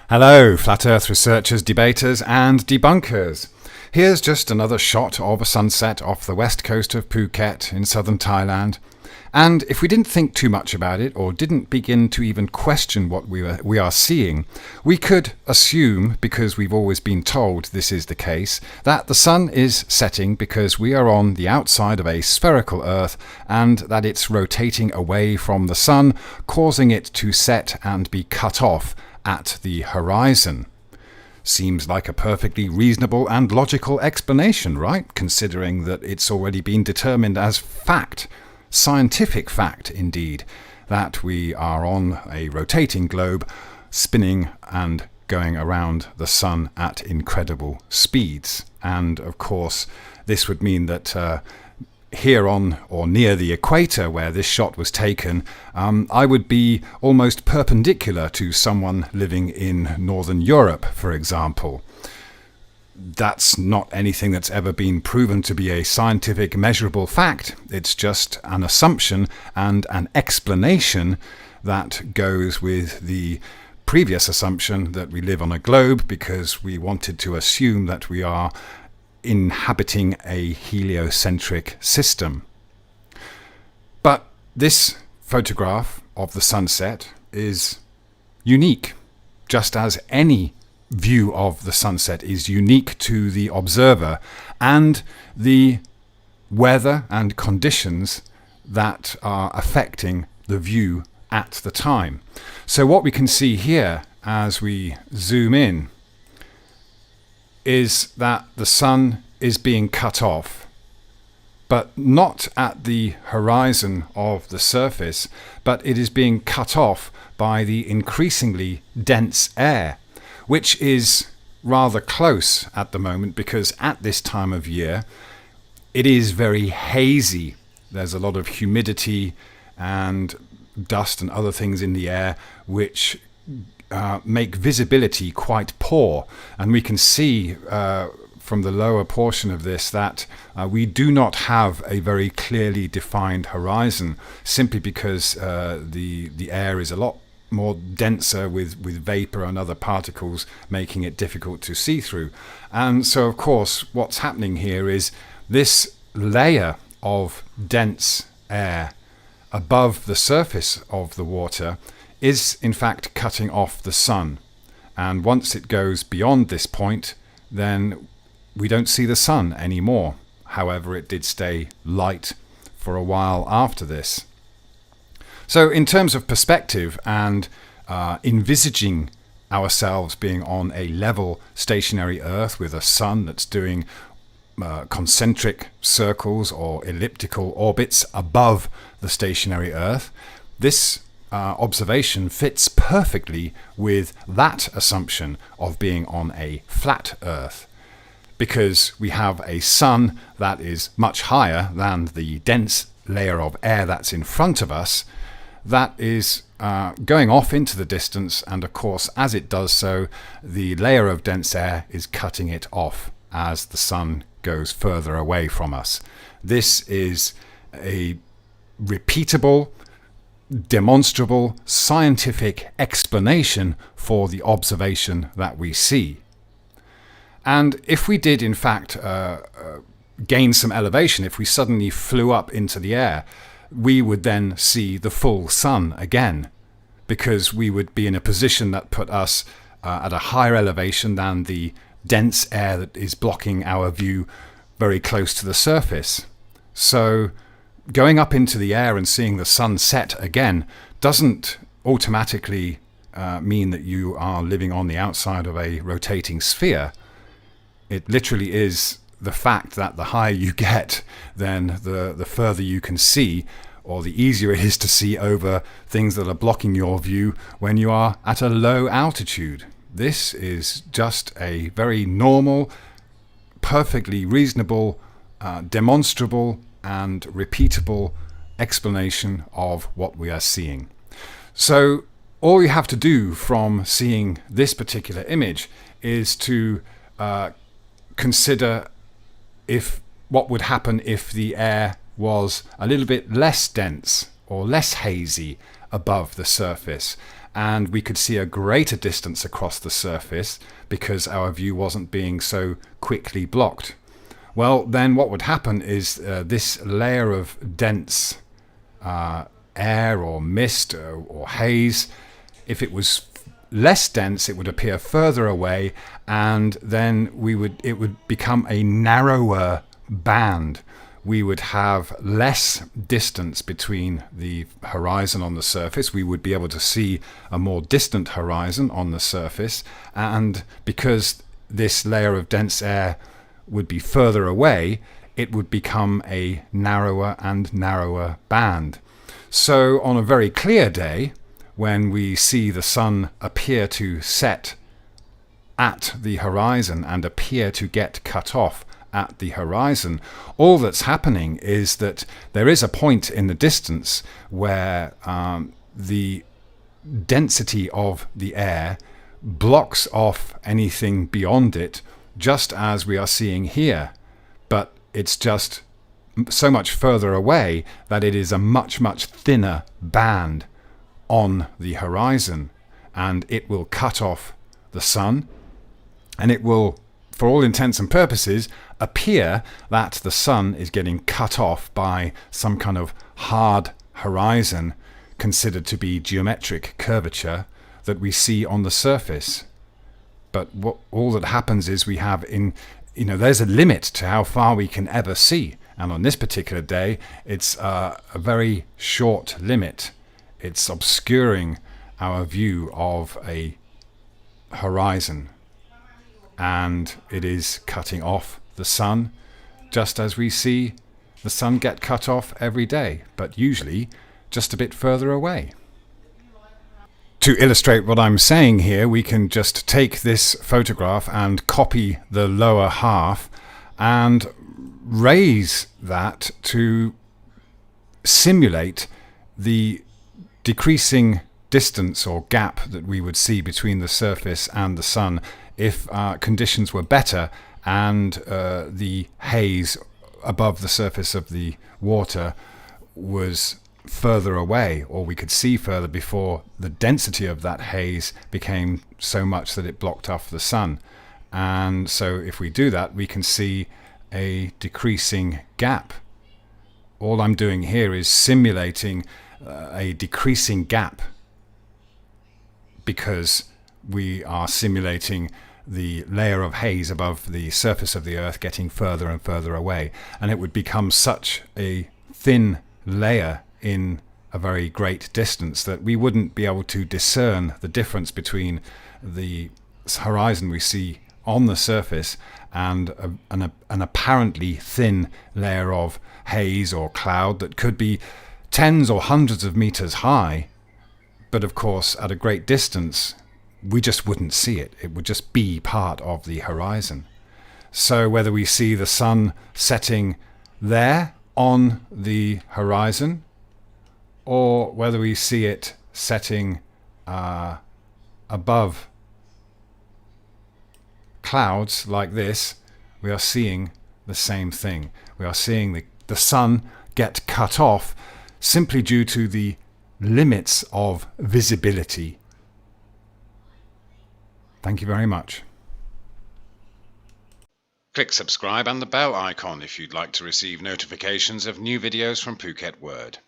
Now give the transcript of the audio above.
Hello, Flat Earth researchers, debaters and debunkers. Here's just another shot of a sunset off the west coast of Phuket in southern Thailand. And if we didn't think too much about it or didn't begin to even question what we are seeing, we could assume, because we've always been told this is the case, that the sun is setting because we are on the outside of a spherical Earth and that it's rotating away from the sun, causing it to set and be cut off at the horizon. Seems like a perfectly reasonable and logical explanation, right? Considering that it's already been determined as fact, scientific fact indeed, that we are on a rotating globe, spinning and going around the sun at incredible speeds. And of course, this would mean that here on or near the equator where this shot was taken, I would be almost perpendicular to someone living in Northern Europe, for example. That's not anything that's ever been proven to be a scientific measurable fact. It's just an assumption and an explanation that goes with the previous assumption that we live on a globe because we wanted to assume that we are inhabiting a heliocentric system. But this photograph of the sunset is unique, just as any view of the sunset is unique to the observer and the weather and conditions that are affecting the view at the time. So what we can see here as we zoom in is that the sun is being cut off, but not at the horizon of the surface, but it is being cut off by the increasingly dense air, which is rather close at the moment because at this time of year it is very hazy. There's a lot of humidity and dust and other things in the air which make visibility quite poor, and we can see from the lower portion of this that we do not have a very clearly defined horizon, simply because the air is a lot more denser with vapor and other particles, making it difficult to see through. And so of course what's happening here is this layer of dense air above the surface of the water is in fact cutting off the sun, and once it goes beyond this point then we don't see the sun anymore. However, it did stay light for a while after this. So in terms of perspective and envisaging ourselves being on a level stationary Earth with a sun that's doing concentric circles or elliptical orbits above the stationary Earth, this observation fits perfectly with that assumption of being on a flat Earth, because we have a sun that is much higher than the dense layer of air that's in front of us, that is going off into the distance, and of course as it does so the layer of dense air is cutting it off as the sun goes further away from us. This is a repeatable, demonstrable scientific explanation for the observation that we see. And if we did in fact gain some elevation, if we suddenly flew up into the air, we would then see the full sun again, because we would be in a position that put us at a higher elevation than the dense air that is blocking our view very close to the surface. So going up into the air and seeing the sun set again doesn't automatically mean that you are living on the outside of a rotating sphere. It literally is the fact that the higher you get, then the further you can see, or the easier it is to see over things that are blocking your view when you are at a low altitude. This is just a very normal, perfectly reasonable, demonstrable and repeatable explanation of what we are seeing. So all you have to do from seeing this particular image is to consider what would happen if the air was a little bit less dense or less hazy above the surface, and we could see a greater distance across the surface because our view wasn't being so quickly blocked. Well, then what would happen is this layer of dense air or mist or haze, if it was less dense, it would appear further away, and then it would become a narrower band. We would have less distance between the horizon on the surface. We would be able to see a more distant horizon on the surface, and because this layer of dense air would be further away, it would become a narrower and narrower band. So on a very clear day, when we see the sun appear to set at the horizon and appear to get cut off at the horizon, all that's happening is that there is a point in the distance where the density of the air blocks off anything beyond it, just as we are seeing here, but it's just so much further away that it is a much, much thinner band on the horizon, and it will cut off the sun, and it will, for all intents and purposes, appear that the sun is getting cut off by some kind of hard horizon considered to be geometric curvature that we see on the surface. But all that happens is we have there's a limit to how far we can ever see, and on this particular day it's a very short limit. It's obscuring our view of a horizon, and it is cutting off the sun, just as we see the sun get cut off every day, but usually just a bit further away. To illustrate what I'm saying here, we can just take this photograph and copy the lower half and raise that to simulate the decreasing distance or gap that we would see between the surface and the sun if conditions were better and the haze above the surface of the water was further away, or we could see further before the density of that haze became so much that it blocked off the sun. And so if we do that, we can see a decreasing gap. All I'm doing here is simulating a decreasing gap because we are simulating the layer of haze above the surface of the Earth getting further and further away, and it would become such a thin layer in a very great distance that we wouldn't be able to discern the difference between the horizon we see on the surface and an apparently thin layer of haze or cloud that could be tens or hundreds of meters high, but of course at a great distance we just wouldn't see it. It would just be part of the horizon. So whether we see the sun setting there on the horizon, or whether we see it setting above clouds like this, we are seeing the same thing. We are seeing the sun get cut off simply due to the limits of visibility. Thank you very much. Click subscribe and the bell icon if you'd like to receive notifications of new videos from Phuket Word.